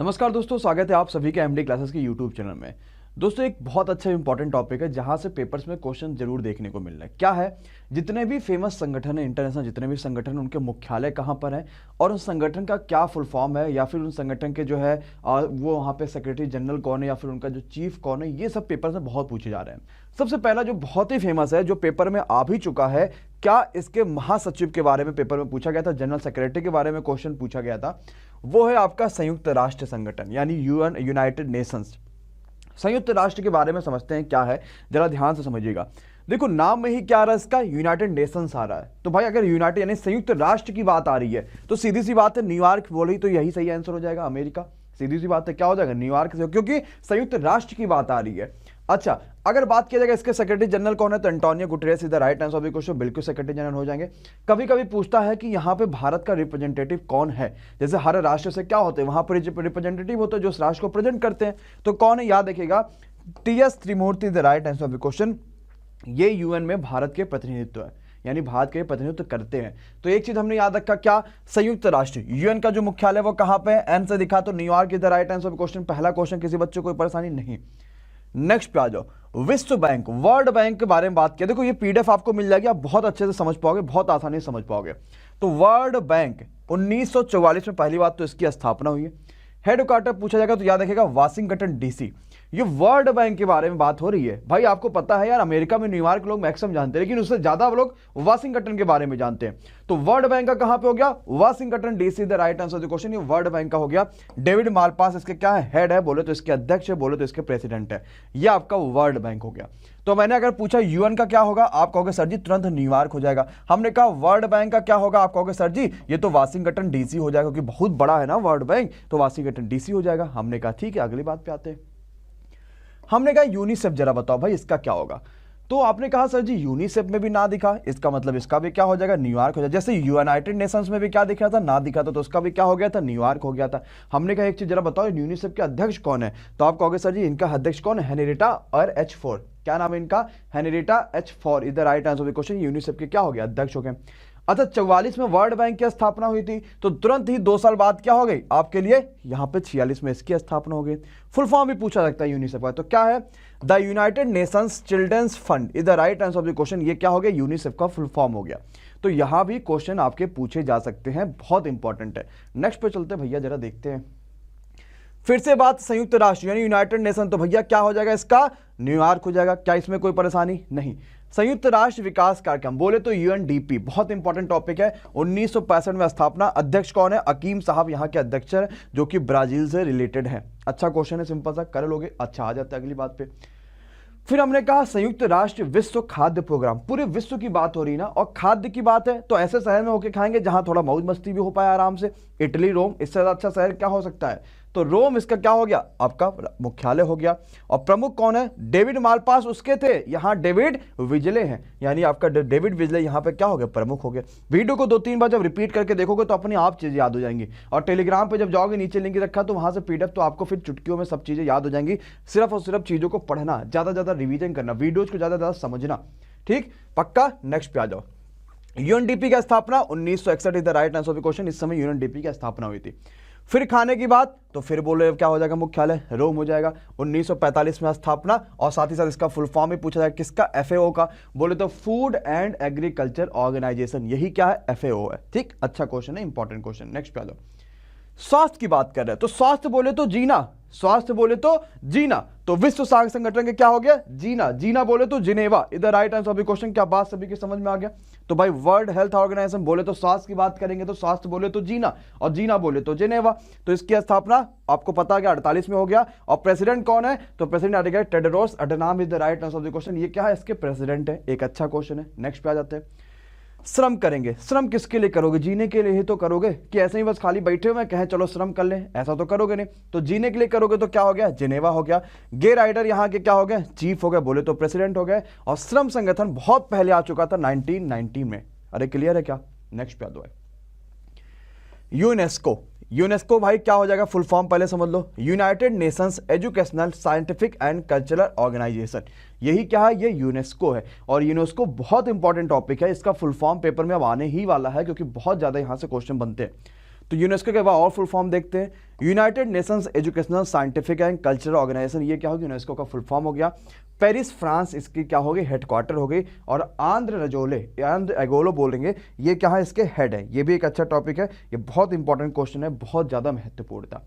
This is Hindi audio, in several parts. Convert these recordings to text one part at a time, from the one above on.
नमस्कार दोस्तों, स्वागत है आप सभी के एमडी क्लासेस के यूट्यूब चैनल में। दोस्तों, एक बहुत अच्छा इंपॉर्टेंट टॉपिक है जहां से पेपर्स में क्वेश्चन जरूर देखने को मिल रहा है। क्या है? जितने भी फेमस संगठन है, इंटरनेशनल जितने भी संगठन हैं, उनके मुख्यालय कहां पर है और उस संगठन का क्या फुल फॉर्म है, या फिर उन संगठन के जो है वो वहां पे सेक्रेटरी जनरल कौन है, या फिर उनका जो चीफ कौन है, ये सब पेपर में बहुत पूछे जा रहे हैं। सबसे पहला जो बहुत ही फेमस है, जो पेपर में आ भी चुका है, क्या इसके महासचिव के बारे में पेपर में पूछा गया था, जनरल सेक्रेटरी के बारे में क्वेश्चन पूछा गया था, वो है आपका संयुक्त राष्ट्र संगठन यानी यूएन, यूनाइटेड नेशंस। संयुक्त राष्ट्र के बारे में समझते हैं क्या है, जरा ध्यान से समझिएगा। देखो, नाम में ही क्या आ रहा है इसका, यूनाइटेड नेशंस आ रहा है। तो भाई अगर यूनाइटेड यानी संयुक्त राष्ट्र की बात आ रही है तो सीधी सी बात है न्यूयॉर्क बोली तो यही सही आंसर हो जाएगा, अमेरिका। सीधी सी बात है, क्या हो जाएगा, न्यूयॉर्क से, क्योंकि संयुक्त राष्ट्र की बात आ रही है। अच्छा, अगर बात किया जाएगा इसके सेक्रेटरी जनरल कौन है, तो Antonio Guterres is the right answer of the question, बिल्कुल सेक्रेटरी जनरल हो जाएंगे। कभी कभी पूछता है कि यहाँ पे भारत का रिप्रेजेंटेटिव कौन है, जैसे हर राष्ट्र से क्या होते हैं, वहां पर रिप्रेजेंटेटिव होते हैं जो उस राष्ट्र को प्रेजेंट करते हैं, तो कौन है, याद रखिएगा, T.S.. Trimurti is the right answer of the question. ये यूएन में भारत के प्रतिनिधित्व है, यानी भारत के प्रतिनिधित्व करते हैं। तो एक चीज हमने याद रखा, क्या, संयुक्त राष्ट्र यूएन का जो मुख्यालय वो कहां पे है, एन से दिखा तो New York is the right answer of question. पहला क्वेश्चन, किसी बच्चे को कोई परेशानी नहीं। नेक्स्ट पे आ जाओ, विश्व बैंक, वर्ल्ड बैंक के बारे में बात किया। देखो, ये पीडीएफ आपको मिल जाएगी, आप बहुत अच्छे से समझ पाओगे, बहुत आसानी से समझ पाओगे। तो वर्ल्ड बैंक 1944 में पहली बात तो इसकी स्थापना हुई है। हेडक्वार्टर पूछा जाएगा तो याद रखिएगा वाशिंगटन डीसी। ये वर्ल्ड बैंक के बारे में बात हो रही है। भाई आपको पता है यार, अमेरिका में न्यूयॉर्क लोग मैक्सिमम जानते हैं, लेकिन उससे ज्यादा लोग वाशिंगटन के बारे में जानते हैं। तो वर्ल्ड बैंक का कहां पे हो गया, Washington DC the right answer of the question. ये वर्ल्ड बैंक का हो गया। डेविड मालपास इसके क्या है, हेड है, बोले तो इसके अध्यक्ष है, बोले तो इसके प्रेसिडेंट है। ये आपका वर्ल्ड बैंक हो गया। तो मैंने अगर पूछा यूएन का क्या होगा, आप कहोगे सर जी तुरंत न्यूयॉर्क हो जाएगा। हमने कहा वर्ल्ड बैंक का क्या होगा, आप कहोगे सर जी ये तो वाशिंगटन डीसी हो जाएगा, क्योंकि बहुत बड़ा है ना वर्ल्ड बैंक, तो वाशिंगटन डीसी हो जाएगा। हमने कहा ठीक है, अगली बात पे आते हैं। हमने कहा यूनिसेफ, जरा बताओ भाई इसका क्या होगा। तो आपने कहा सर जी यूनिसेफ में भी ना दिखा, इसका मतलब इसका भी क्या हो जाएगा, न्यूयॉर्क हो जाएगा। जैसे यूनाइटेड नेशंस में भी क्या दिख रहा था, ना दिखा था, तो उसका भी क्या हो गया था, न्यूयॉर्क हो गया था। हमने कहा एक चीज जरा बताओ, यूनिसेफ के अध्यक्ष कौन है, तो आप कहोगे सर जी इनका अध्यक्ष कौन है, हेनरिटा और H4। क्या नाम है इनका, Henrietta H4 is the right answer of the question. UNICEF के क्या हो गया, अध्यक्ष हो गए। अच्छा, 44 में वर्ल्ड बैंक की स्थापना हुई थी, तो तुरंत ही 2 साल बाद क्या हो गई आपके लिए, यहां पे 46 में इसकी स्थापना हो गई। फुल फॉर्म भी पूछा सकता है यूनिसेफ का, तो क्या है, the United Nations children's fund is the right answer of the question. ये क्या हो गया, यूनिसेफ का फुल फॉर्म हो गया। तो यहां भी क्वेश्चन आपके पूछे जा सकते हैं, बहुत इंपॉर्टेंट है। नेक्स्ट पे चलते भैया, जरा देखते हैं। फिर से बात संयुक्त राष्ट्र यानी यूनाइटेड नेशन, तो भैया क्या हो जाएगा इसका, न्यूयॉर्क हो जाएगा। क्या इसमें कोई परेशानी नहीं। संयुक्त राष्ट्र विकास कार्यक्रम बोले तो यूएनडीपी, बहुत इंपॉर्टेंट टॉपिक है। 1965 में स्थापना, अध्यक्ष कौन है, अकीम साहब यहाँ के अध्यक्ष है, जो कि ब्राजील से रिलेटेड है। अच्छा क्वेश्चन है, सिंपल सा कर लोगे। अच्छा, आ जाते हैं अगली बात पे। फिर हमने कहा संयुक्त राष्ट्र विश्व खाद्य प्रोग्राम, पूरे विश्व की बात हो रही ना, और खाद्य की बात है तो ऐसे शहर में होके खाएंगे जहां थोड़ा मौज मस्ती भी हो पाए आराम से। इटली, रोम, इससे ज्यादा अच्छा शहर क्या हो सकता है, तो रोम इसका क्या हो गया, आपका मुख्यालय हो गया। और प्रमुख कौन है, डेविड मालपास उसके थे, यहाँ डेविड विजले हैं, यानी आपका डेविड विजले यहाँ पे क्या हो गया, प्रमुख हो गया। वीडियो को 2-3 बार जब रिपीट करके देखोगे तो अपनी आप चीजें याद हो जाएंगी। और टेलीग्राम पे जब जाओगे, नीचे लिंक रखा, तो वहां से पीडीएफ, तो आपको फिर चुटकियों में सब चीजें याद हो जाएंगी। सिर्फ और सिर्फ चीजों को पढ़ना, ज्यादा ज्यादा रिवीजन करना, वीडियोज को ज्यादा ज्यादा समझना, ठीक, पक्का। नेक्स्ट पे आ जाओ। यूएनडीपी की स्थापना 1961 is the right answer of the question. इस समय यूएनडीपी की स्थापना हुई थी। फिर खाने की बात, तो फिर बोले क्या हो जाएगा, मुख्यालय रोम हो जाएगा। 1945 में स्थापना, और साथ ही साथ इसका फुल फॉर्म भी पूछा जाएगा किसका, एफएओ का, बोले तो फूड एंड एग्रीकल्चर ऑर्गेनाइजेशन, यही क्या है, एफएओ है। ठीक, अच्छा क्वेश्चन है, इंपॉर्टेंट क्वेश्चन। नेक्स्ट पे आ जाओ। स्वास्थ्य की बात कर रहे हैं, तो स्वास्थ्य बोले तो जीना, स्वास्थ्य बोले तो जीना, तो विश्व स्वास्थ्य संगठन के क्या हो गया, जीना। जीना बोले तो Geneva is the right answer of the question. क्या बात सभी के समझ में आ गया। तो भाई वर्ल्ड हेल्थ ऑर्गेनाइजेशन बोले तो स्वास्थ्य की बात करेंगे, तो स्वास्थ्य बोले तो जीना, और जीना बोले तो जिनेवा। तो इसकी स्थापना आपको पता है 48 में हो गया। और प्रेसिडेंट कौन है, तो president Tedros Adhanom is the right answer of the question. ये क्या है, इसके प्रेसिडेंट है। एक अच्छा क्वेश्चन है। नेक्स्ट पे आ जाते हैं। श्रम करेंगे, श्रम किसके लिए करोगे, जीने के लिए ही तो करोगे, कि ऐसे ही बस खाली बैठे हुए कहें चलो श्रम कर लें, ऐसा तो करोगे नहीं। तो जीने के लिए करोगे तो क्या हो गया, जिनेवा हो गया। गे राइडर यहाँ के क्या हो गए, चीफ हो गए, बोले तो प्रेसिडेंट हो गए। और श्रम संगठन बहुत पहले आ चुका था 1990 में। अरे क्लियर है क्या। नेक्स्ट पे आ दो। यूनेस्को, यूनेस्को भाई क्या हो जाएगा, फुल फॉर्म पहले समझ लो, United Nations educational scientific and cultural organisation. यही क्या है, ये यूनेस्को है। और यूनेस्को बहुत इंपॉर्टेंट टॉपिक है, इसका फुल फॉर्म पेपर में अब आने ही वाला है, क्योंकि बहुत ज्यादा यहां से क्वेश्चन बनते हैं। तो यूनेस्को के बाद और फुल फॉर्म देखते हैं। United Nations educational scientific and cultural organization, ये क्या होगी, यूनेस्को का फुल फॉर्म हो गया। पेरिस फ्रांस इसकी क्या होगी, हेडक्वार्टर हो गई। और आंध्र एगोलो बोलेंगे, ये क्या है, इसके हेड है। ये भी एक अच्छा टॉपिक है, ये बहुत इंपॉर्टेंट क्वेश्चन है, बहुत ज़्यादा महत्वपूर्ण था।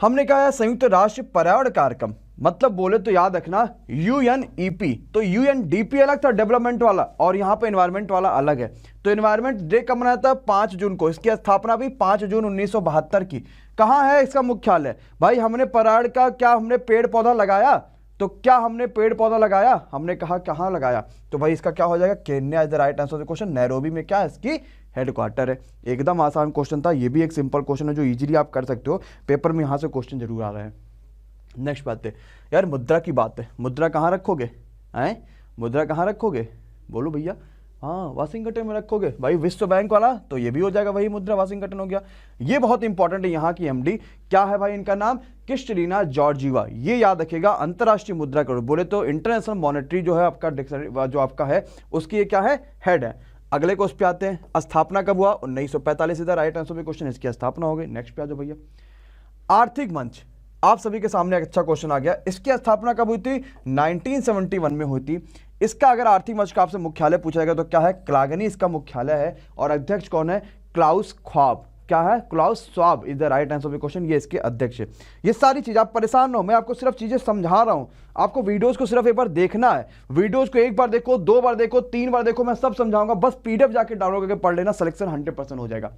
हमने कहा है संयुक्त राष्ट्र पर्यावरण कार्यक्रम, मतलब बोले तो याद रखना यूएनईपी, तो यूएनडीपी अलग था डेवलपमेंट वाला, और यहाँ पे एनवायरमेंट वाला अलग है। तो एनवायरमेंट डे कब मनाया था, 5 जून को। इसकी स्थापना भी 5 जून 1972 की। कहाँ है इसका मुख्यालय, भाई हमने पर्यावरण का क्या हमने पेड़ पौधा लगाया, तो क्या हमने पेड़ पौधा लगाया, हमने कहा कहाँ लगाया, तो भाई इसका क्या हो जाएगा, Kenya is the right answer of the question. Nairobi में क्या है, इसकी हेडक्वार्टर है। एकदम आसान क्वेश्चन था, ये भी एक सिंपल क्वेश्चन है जो इजीली आप कर सकते हो, पेपर में यहाँ से क्वेश्चन जरूर आ रहे हैं। नेक्स्ट बात है यार, मुद्रा की बात है, मुद्रा कहाँ रखोगे, हैं मुद्रा कहाँ रखोगे, बोलो भैया। हाँ, वाशिंगटन में रखोगे भाई, विश्व बैंक वाला, तो ये भी हो जाएगा वही मुद्रा, वाशिंगटन हो गया। ये बहुत इंपॉर्टेंट है, यहाँ की एमडी क्या है भाई, इनका नाम क्रिस्टलिना जॉर्जिवा, ये याद रखिएगा। अंतर्राष्ट्रीय मुद्रा कोष बोले तो इंटरनेशनल मॉनेटरी जो है आपका डिक्शनरी जो आपका है, उसकी ये क्या है, हेड है। अगले क्वेश्चन पे आते हैं, स्थापना कब हुआ, 1945, इधर राइट आंसर में क्वेश्चन, इसकी स्थापना हो गई। नेक्स्ट पे आ जाओ भैया, आर्थिक मंच, आप सभी के सामने एक अच्छा क्वेश्चन आ गया। इसकी स्थापना कब हुई थी, 1971 में हुई थी। इसका अगर आर्थिक मंच का आपसे मुख्यालय पूछा जाएगा तो क्या है, क्लागनी इसका मुख्यालय है, और अध्यक्ष कौन है, क्लाउस ख्वाब, क्या है, Klaus Schwab is the right answer of the question, ये इसके अध्यक्ष है। ये सारी चीज आप परेशान न हो, मैं आपको सिर्फ चीजें समझा रहा हूं, आपको वीडियोस को सिर्फ एक बार देखना है। वीडियोस को एक बार देखो, 2 बार देखो, 3 बार देखो, मैं सब समझाऊंगा, बस पीडीएफ जाके डाउनलोड करके पढ़ लेना, सिलेक्शन 100% हो जाएगा।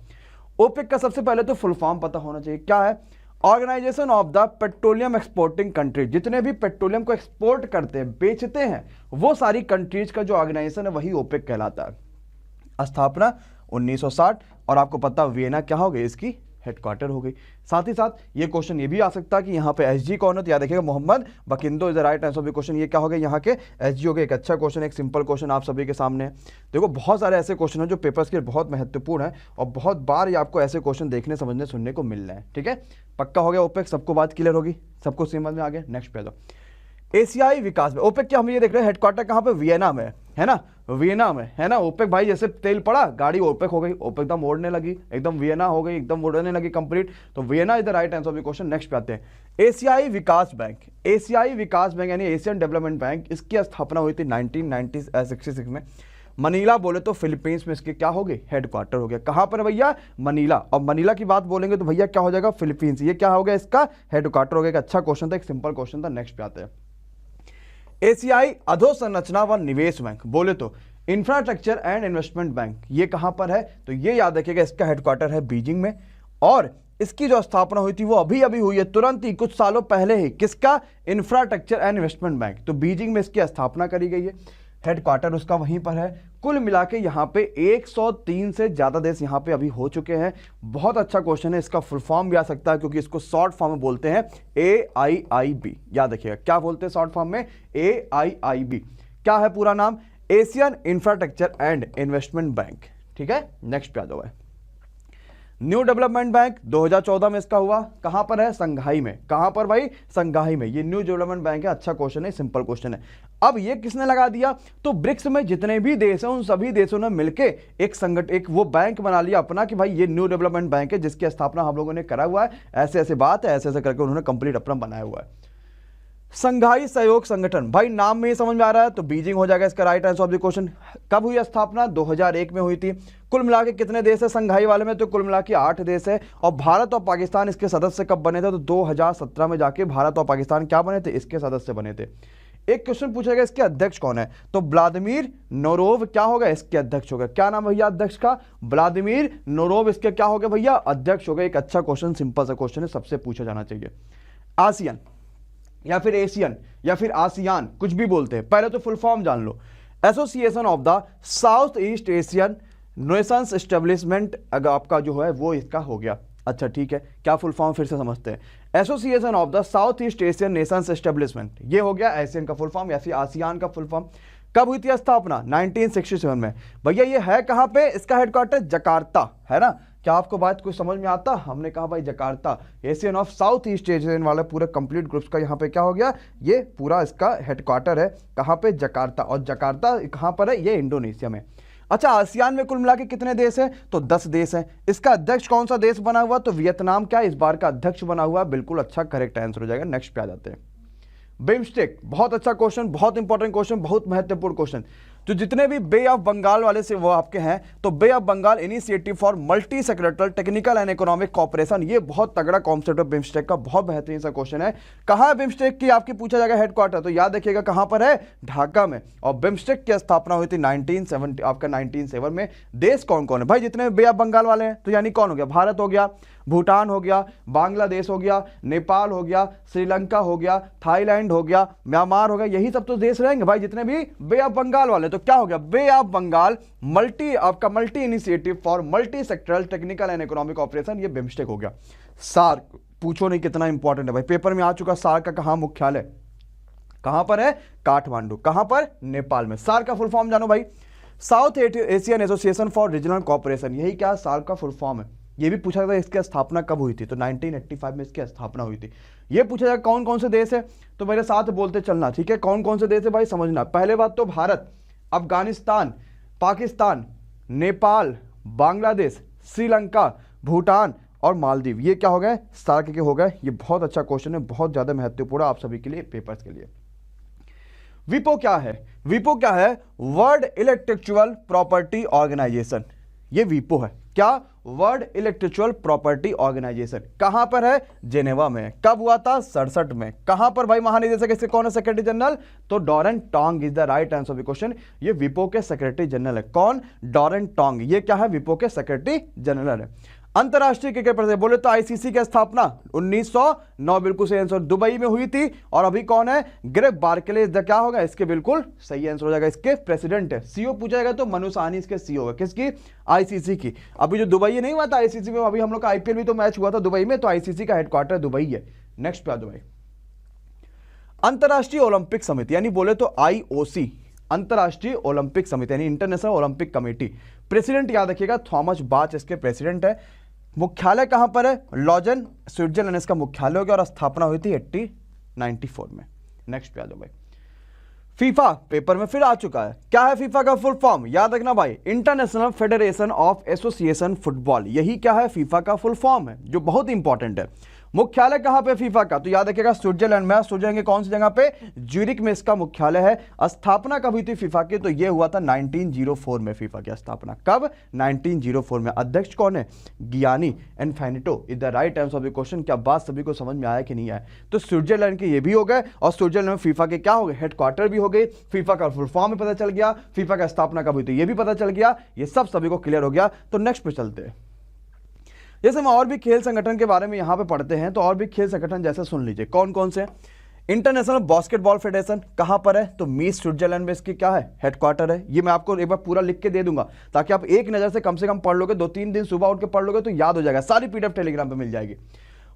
ओपेक का सबसे पहले तो फुल फॉर्म पता होना चाहिए, क्या है, organization of the petroleum exporting country. जितने भी पेट्रोलियम को एक्सपोर्ट करते हैं, बेचते हैं, वो सारी कंट्रीज का जो ऑर्गेनाइजेशन है वही ओपेक कहलाता है। स्थापना 1960, और आपको पता वियना क्या हो गई, इसकी हेडक्वार्टर हो गई। साथ ही साथ ये क्वेश्चन ये भी आ सकता है कि यहाँ पे एसजी कौन है, तो याद रखिएगा Mohammad Barkindo is the right answer of the question. ये क्या हो गया, यहाँ के एसजी हो गए। एक अच्छा क्वेश्चन, एक सिंपल क्वेश्चन आप सभी के सामने है। देखो बहुत सारे ऐसे क्वेश्चन हैं जो पेपर्स के लिए बहुत महत्वपूर्ण है, और बहुत बार ये आपको ऐसे क्वेश्चन देखने समझने सुनने को मिल रहे हैं। ठीक है, पक्का हो गया ओपेक, सबको बात क्लियर होगी, सबको समझ में आ गया। नेक्स्ट पे आ जाओ, एशियाई विकास में ओपेक, क्या हम ये देख रहे हैं हेडक्वार्टर कहाँ पे, वियना में है ना, वियना में है ना। ओपेक भाई जैसे तेल पड़ा, गाड़ी ओपेक हो गई, ओपेक एकदम ओढ़ने लगी, एकदम वियना हो गई, एकदम उड़ने लगी कंप्लीट। तो Vienna is the right answer of the question. Next पे आते हैं, एशियाई विकास बैंक, एशियाई विकास बैंक यानी एशियन डेवलपमेंट बैंक, इसकी स्थापना हुई थी 1966 में। मनीला बोले तो फिलीपींस में इसके क्या हो गई, हेडक्वार्टर हो गया। कहाँ पर भैया, मनीला, और मनीला की बात बोलेंगे तो भैया क्या हो जाएगा, फिलीपींस, ये क्या हो गया, इसका हेडक्वार्टर हो गया। अच्छा क्वेश्चन था, एक सिंपल क्वेश्चन था। नेक्स्ट पे आते हैं, एशियाई अधोसंरचना व निवेश बैंक बोले तो इंफ्रास्ट्रक्चर एंड इन्वेस्टमेंट बैंक, ये कहां पर है, तो ये याद रखिएगा इसका हेडक्वार्टर है बीजिंग में, और इसकी जो स्थापना हुई थी वो अभी अभी हुई है, तुरंत ही कुछ सालों पहले ही। किसका, इंफ्रास्ट्रक्चर एंड इन्वेस्टमेंट बैंक, तो बीजिंग में इसकी स्थापना करी गई है, हेडक्वार्टर उसका वहीं पर है। कुल मिला के यहाँ पे 103 से ज़्यादा देश यहाँ पे अभी हो चुके हैं। बहुत अच्छा क्वेश्चन है, इसका फुल फॉर्म भी आ सकता है, क्योंकि इसको शॉर्ट फॉर्म में बोलते हैं AIIB, याद रखिएगा क्या बोलते हैं शॉर्ट फॉर्म में, AIIB। क्या है पूरा नाम, Asian infrastructure and investment bank. ठीक है, नेक्स्ट पे आ जाओ, न्यू डेवलपमेंट बैंक 2014 में इसका हुआ, कहां पर है, संघाई में। कहां पर भाई, संघाई में, ये न्यू डेवलपमेंट बैंक है। अच्छा क्वेश्चन है, सिंपल क्वेश्चन है। अब ये किसने लगा दिया, तो ब्रिक्स में जितने भी देश हैं उन सभी देशों ने मिलकर एक वो बैंक बना लिया अपना, कि भाई ये न्यू डेवलपमेंट बैंक है, जिसकी स्थापना हम लोगों ने करा हुआ है। ऐसे ऐसे बात है, ऐसे ऐसे करके उन्होंने कंप्लीट अपना बनाया हुआ है। संघाई सहयोग संगठन, भाई नाम में ही समझ में आ रहा है, तो बीजिंग हो जाएगा इसका right answer of the question. कब हुई स्थापना, 2001 में हुई थी। कुल मिला के कितने देश है संघाई वाले में, तो कुल मिला के 8 देश है। और भारत और पाकिस्तान इसके सदस्य कब बने थे, तो 2017 में जाके भारत और पाकिस्तान क्या बने थे, इसके सदस्य बने थे। एक क्वेश्चन पूछेगा इसके अध्यक्ष कौन है, तो व्लादिमीर नोरोव क्या होगा, इसके अध्यक्ष होगा। क्या नाम भैया अध्यक्ष का, व्लादिमीर नोरोव, इसके क्या हो गया भैया, अध्यक्ष हो गए। एक अच्छा क्वेश्चन, सिंपल सा क्वेश्चन है, सबसे पूछा जाना चाहिए। आसियान या फिर एशियन या फिर आसियान, कुछ भी बोलते हैं, पहले तो फुल फॉर्म जान लो। Association of the South East Asian nations establishment, अगर आपका जो है वो इसका हो गया। अच्छा ठीक है, क्या फुल फॉर्म फिर से समझते हैं, association of the South East Asian nations establishment, ये हो गया एशियन का फुल फॉर्म या फिर आसियान का फुल फॉर्म। कब हुई थी स्थापना, 1967 में। भैया ये है कहाँ पे, इसका हेडक्वार्टर जकार्ता है ना। क्या आपको बात कुछ समझ में आता, हमने कहा भाई Jakarta, Asian of south East Asian वाला पूरा कंप्लीट ग्रुप्स का यहाँ पे क्या हो गया, ये पूरा इसका हेडक्वार्टर है कहाँ पे, जकार्ता। और जकार्ता कहाँ पर है, ये इंडोनेशिया में। अच्छा, आसियान में कुल मिला के कितने देश हैं? तो 10 देश हैं। इसका अध्यक्ष कौन सा देश बना हुआ? तो वियतनाम क्या इस बार का अध्यक्ष बना हुआ? बिल्कुल, अच्छा करेक्ट आंसर हो जाएगा। नेक्स्ट पे आ जाते हैं। बिम्स्टेक, बहुत अच्छा क्वेश्चन, बहुत इंपॉर्टेंट क्वेश्चन, बहुत महत्वपूर्ण क्वेश्चन। तो जितने भी बे ऑफ बंगाल वाले से वो आपके हैं, तो Bay of Bengal initiative for multi sectoral technical and economic cooperation, ये बहुत तगड़ा कॉन्सेप्ट है बिम्स्टेक का, बहुत बेहतरीन सा क्वेश्चन है। कहाँ है बिम्स्टेक की आपकी पूछा जाएगा हेडक्वार्टर? तो याद रखिएगा कहाँ पर है? ढाका में। और बिम्स्टेक की स्थापना हुई थी 1970 आपका 1907 में। देश कौन कौन है भाई जितने बे ऑफ बंगाल वाले हैं? तो यानी कौन हो गया? भारत हो गया, भूटान हो गया, बांग्लादेश हो गया, नेपाल हो गया, श्रीलंका हो गया, थाईलैंड हो गया, म्यांमार हो गया, यही सब तो देश रहेंगे भाई जितने भी बे ऑफ बंगाल वाले। तो क्या हो गया? Bay of Bengal multi initiative for multi sectoral technical and economic operation, ये बिम्स्टेक हो गया। सार्क, पूछो नहीं कितना इंपॉर्टेंट है भाई, पेपर में आ चुका। सार्क का कहां मुख्यालय? कहां पर है? काठमांडू। कहां पर? नेपाल में। सार्क का फुल फॉर्म जानो भाई, South Asian association for regional cooperation, यही क्या सार्क का फुल फॉर्म है। ये भी पूछा था इसकी स्थापना कब हुई थी? तो 1985 में इसकी स्थापना हुई थी। ये पूछा जाएगा कौन कौन से देश है? तो मेरे साथ बोलते चलना, ठीक है? कौन कौन से देश है भाई समझना। पहले बात तो भारत, अफगानिस्तान, पाकिस्तान, नेपाल, बांग्लादेश, श्रीलंका, भूटान और मालदीव, ये क्या हो गए? सार्क के हो गए। ये बहुत अच्छा क्वेश्चन है, बहुत ज्यादा महत्वपूर्ण आप सभी के लिए, पेपर्स के लिए। विपो क्या है? विपो क्या है? वर्ल्ड इंटेलेक्चुअल प्रॉपर्टी ऑर्गेनाइजेशन, ये विपो है। क्या? World intellectual property organization. कहां पर है? जेनेवा में। कब हुआ था? 67 में। कहां पर भाई महानिदेशक इसके कौन है? Secretary general. तो Daren Tang is the right answer of the question. ये विपो के सेक्रेटरी जनरल है। कौन? Daren Tang. ये क्या है? विपो के सेक्रेटरी जनरल है। अंतरराष्ट्रीय क्रिकेट परिषद बोले तो आईसीसी की स्थापना 1909 बिल्कुल सही आंसर दुबई में हुई थी। और अभी कौन है? ग्रेग बार्कले क्या होगा इसके? बिल्कुल सही आंसर हो जाएगा। इसके प्रेसिडेंट है। सीईओ पूछा जाएगा तो मनु साहनी इसके सीईओ है। किसकी? आईसीसी की। अभी जो दुबई नहीं हुआ था आईसीसी में, अभी हम लोग का आईपीएल भी तो मैच हुआ था दुबई में, तो आईसीसी का हेडक्वार्टर दुबई है। नेक्स्ट पे आ दुबई। अंतरराष्ट्रीय ओलंपिक समिति यानी बोले तो आईओसी, अंतरराष्ट्रीय ओलंपिक समिति यानी इंटरनेशनल ओलंपिक कमेटी। प्रेसिडेंट याद रखिएगा थॉमस बाच इसके प्रेसिडेंट है। मुख्यालय कहां पर है? लॉजन, स्विट्जरलैंड इसका मुख्यालय हो गया और स्थापना हुई थी 1894 में। नेक्स्ट पे आ जाओ भाई। फीफा पेपर में फिर आ चुका है। क्या है फीफा का फुल फॉर्म? याद रखना भाई, international federation of association football, यही क्या है? फीफा का फुल फॉर्म है, जो बहुत इंपॉर्टेंट है। मुख्यालय कहां पे फीफा का? तो याद रखिएगा स्विट्जरलैंड में। स्विट्जरलैंड की कौन सी जगह पे? ज्यूरिक में इसका मुख्यालय है। स्थापना कब हुई थी फीफा की? तो यह हुआ था 1904 में। फीफा की स्थापना कब? 1904 में। अध्यक्ष कौन है? Gianni Infantino is the right answer of the question. क्या बात सभी को समझ में आया कि नहीं आया? तो स्विट्जरलैंड के ये भी हो गए और स्विट्जरलैंड में फीफा के क्या हो गए? हेडक्वार्टर भी हो गए। फीफा का फुल फॉर्म भी पता चल गया, फीफा का स्थापना कब हुई थी ये भी पता चल गया। ये सब सभी को क्लियर हो गया। तो नेक्स्ट पे चलते हैं। जैसे हम और भी खेल संगठन के बारे में यहां पे पढ़ते हैं, तो और भी खेल संगठन जैसे सुन लीजिए कौन कौन से। इंटरनेशनल बास्केटबॉल फेडरेशन कहां पर है? तो मीस स्विट्जरलैंड में इसकी क्या है? हेडक्वार्टर है। ये मैं आपको एक बार पूरा लिख के दे दूंगा ताकि आप एक नजर से कम पढ़ लोगे, 2-3 दिन सुबह उठ के पढ़ लोगे तो याद हो जाएगा। सारी पीडीएफ टेलीग्राम पे मिल जाएगी।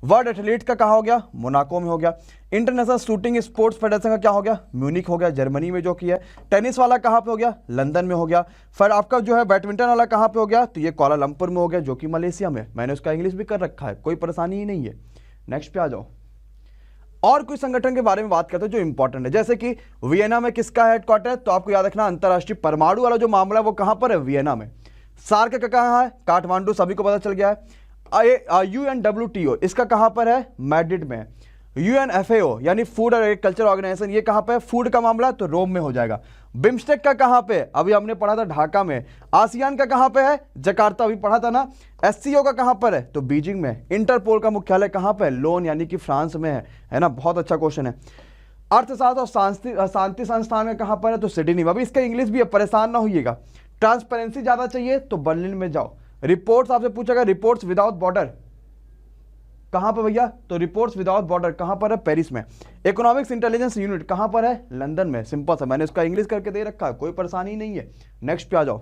वर्ल्ड एथलीट का कहा हो गया? मोनाको में हो गया। इंटरनेशनल शूटिंग स्पोर्ट्स फेडरेशन का क्या हो गया? म्यूनिक हो गया, जर्मनी में जो कि है। टेनिस वाला कहां पे हो गया? लंदन में हो गया। फिर आपका जो है बैडमिंटन वाला कहां पे हो गया? तो ये कुआलालंपुर में हो गया, जो कि मलेशिया में। मैंने उसका इंग्लिश भी कर रखा है, कोई परेशानी ही नहीं है। नेक्स्ट पे आ जाओ। और कोई संगठन के बारे में बात करते हैं जो इंपॉर्टेंट है, जैसे कि वियना में किसका हेडक्वार्टर है? तो आपको याद रखना अंतरराष्ट्रीय परमाणु वाला जो मामला है वो कहां पर है? वियना में। सार्क का कहां है? काठमांडू, सभी को पता चल गया है। UNWTO इसका कहां पर है? मैड्रिड में। UNFAO यानी फूड और एग्रीकल्चर ऑर्गेनाइजेशन, ये कहां पे है? फूड का मामला तो रोम में हो जाएगा। बिम्स्टेक का कहां पे? अभी हमने पढ़ा था ढाका में। आसियान का कहां पे है? जकार्ता, अभी पढ़ा था ना। SCO का कहां पर है? तो बीजिंग में। इंटरपोल का मुख्यालय कहां पे है? लोन यानी कि फ्रांस में है ना। बहुत अच्छा क्वेश्चन है। अर्थशास्त्र और शांति संस्थान में कहां पर है? तो सिडनी में। अभी इसका इंग्लिश भी है, परेशान ना होइएगा। ट्रांसपेरेंसी ज्यादा चाहिए तो बर्लिन में जाओ। रिपोर्ट्स आपसे पूछेगा, रिपोर्ट्स विदाउट बॉर्डर कहां पर भैया? तो रिपोर्ट्स विदाउट बॉर्डर कहां पर है? पेरिस में। इकोनॉमिक्स इंटेलिजेंस यूनिट कहां पर है? लंदन में। सिंपल सा, मैंने इसका इंग्लिश करके दे रखा है, कोई परेशानी नहीं है। नेक्स्ट पे आ जाओ।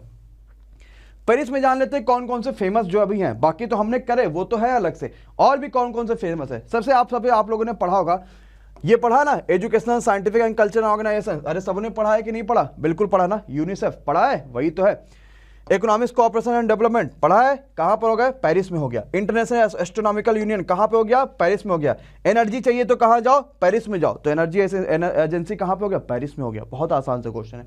पेरिस में जान लेते हैं कौन कौन से फेमस जो अभी हैं, बाकी तो हमने करे वो तो है अलग से, और भी कौन कौन से फेमस है। सबसे आप लोगों ने पढ़ा होगा, ये पढ़ा ना, educational scientific and cultural organization. अरे सबने पढ़ा है कि नहीं पढ़ा? बिल्कुल पढ़ा ना। यूनिसेफ पढ़ा है, वही तो है। इकोनॉमिक्स कोऑपरेशन एंड डेवलपमेंट पढ़ा है, कहां पर हो गया? पेरिस में हो गया। इंटरनेशनल एस्ट्रोनॉमिकल यूनियन कहां पे हो गया? पेरिस में हो गया। एनर्जी चाहिए तो कहां जाओ? पेरिस में जाओ। तो एनर्जी एजेंसी कहां पे हो गया? पेरिस में हो गया। बहुत आसान से क्वेश्चन है।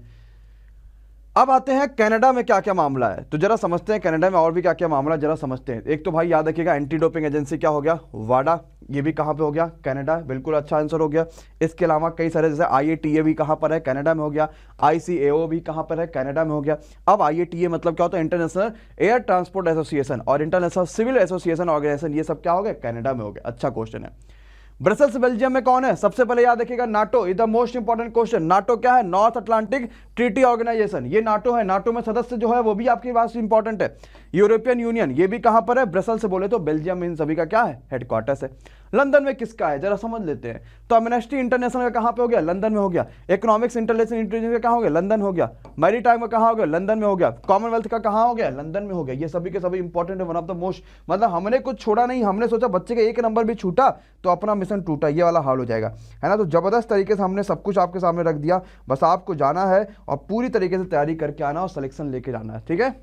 अब आते हैं कनाडा में क्या क्या मामला है, तो जरा समझते हैं कनाडा में और भी क्या क्या मामला है, जरा समझते हैं। एक तो भाई याद रखिएगा एंटी डोपिंग एजेंसी क्या हो गया, वाडा, ये भी कहाँ पे हो गया, कनाडा, बिल्कुल अच्छा आंसर हो गया। इसके अलावा कई सारे जैसे IATA भी कहाँ पर है, कनाडा में हो गया। ICAO भी कहाँ पर है, कनाडा में हो गया। अब IATA मतलब क्या होता है, इंटरनेशनल एयर ट्रांसपोर्ट एसोसिएशन, और इंटरनेशनल सिविल एसोसिएशन ऑर्गेनाइजेशन, ये सब क्या हो गया, कनाडा में हो गया। अच्छा क्वेश्चन है। ब्रसेल्स बेल्जियम में कौन है, सबसे पहले याद रखिएगा NATO is the most important question. NATO क्या है, नॉर्थ अटलांटिक ट्रीटी ऑर्गेनाइजेशन, ये नाटो है। नाटो में सदस्य जो है वो भी आपके पास इंपॉर्टेंट है। यूरोपियन यूनियन, ये भी कहां पर है, ब्रसेल्स से बोले तो बेल्जियम, इन सभी का क्या है, हेडक्वार्टर्स है। लंदन में किसका है, जरा समझ लेते हैं। तो एमनेस्टी इंटरनेशनल का कहां पे हो गया, लंदन में हो गया। इकोनॉमिक्स इंटेलिजेंस का कहां हो गया, लंदन में हो गया। मैरीटाइम का कहां हो गया, लंदन में हो गया। कॉमनवेल्थ का कहां हो गया, लंदन में हो गया। ये सभी के सभी इंपॉर्टेंट है, वन ऑफ द मोस्ट, मतलब हमने कुछ छोड़ा नहीं, हमने सोचा बच्चे का एक नंबर भी छूटा तो अपना मिशन टूटा, ये वाला हाल हो जाएगा, है ना। तो जबरदस्त तरीके से हमने सब कुछ आपके सामने रख दिया, बस आपको जाना है और पूरी तरीके से तैयारी करके आना और सिलेक्शन लेके जाना है, ठीक है।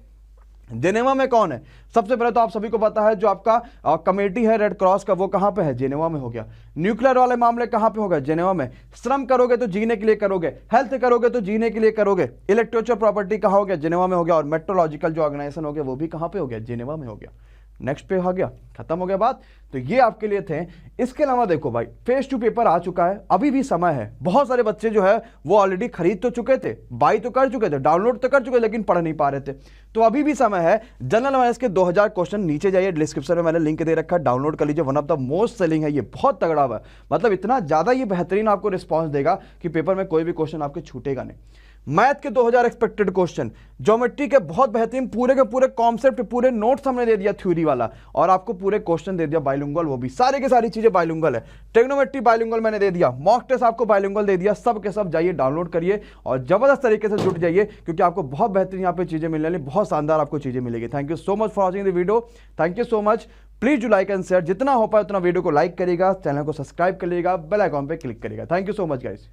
जेनेवा में कौन है, सबसे पहले तो आप सभी को पता है जो आपका कमेटी है रेड क्रॉस का, वो कहां पे है, जेनेवा में हो गया। न्यूक्लियर वाले मामले कहां पे होगा, जेनेवा में। श्रम करोगे तो जीने के लिए करोगे, हेल्थ करोगे तो जीने के लिए करोगे। इंटेलेक्चुअल प्रॉपर्टी कहां हो गया, जेनेवा में हो गया। और मेट्रोलॉजिकल जो ऑर्गेनाइजेशन हो गया वो भी कहां पे हो गया, जेनेवा में हो गया। नेक्स्ट पे हो गया, खत्म हो गया बात। तो ये आपके लिए थे। इसके अलावा देखो भाई, फेज 2 पेपर आ चुका है, अभी भी समय है। बहुत सारे बच्चे जो है वो ऑलरेडी खरीद तो चुके थे, बाई तो कर चुके थे, डाउनलोड तो कर चुके, लेकिन पढ़ नहीं पा रहे थे। तो अभी भी समय है। जनरल अवेयरनेस के 2000 क्वेश्चन, नीचे जाइए, डिस्क्रिप्शन में मैंने लिंक दे रखा है, डाउनलोड कर लीजिए। One of the most selling है, ये बहुत तगड़ा हुआ है, मतलब इतना ज्यादा ये बेहतरीन आपको रिस्पॉन्स देगा कि पेपर में कोई भी क्वेश्चन आपके छूटेगा नहीं। मैथ के 2000 एक्सपेक्टेड क्वेश्चन, ज्योमेट्री के बहुत बेहतरीन, पूरे के पूरे कॉन्सेप्ट, पूरे नोट्स हमने दे दिया थ्योरी वाला, और आपको पूरे क्वेश्चन दे दिया बाइलिंगुअल, वो भी सारे के सारी चीजें बाइलिंगुअल है। ट्रिग्नोमेट्री बाइलिंगुअल मैंने दे दिया, मॉक टेस्ट आपको बाइलिंगुअल दे दिया, सब के सब जाइए डाउनलोड करिए और जबरदस्त तरीके से जुट जाइए, क्योंकि आपको बहुत बेहतरीन यहाँ पे चीजें मिलने वाली, बहुत शानदार आपको चीजें मिलेगी। Thank you so much for watching the video, thank you so much. Please do like and share, जितना हो पाए उतना वीडियो को लाइक करिएगा, चैनल को सब्सक्राइब करिएगा, बेल आइकॉन पे क्लिक करिएगा। Thank you so much guys.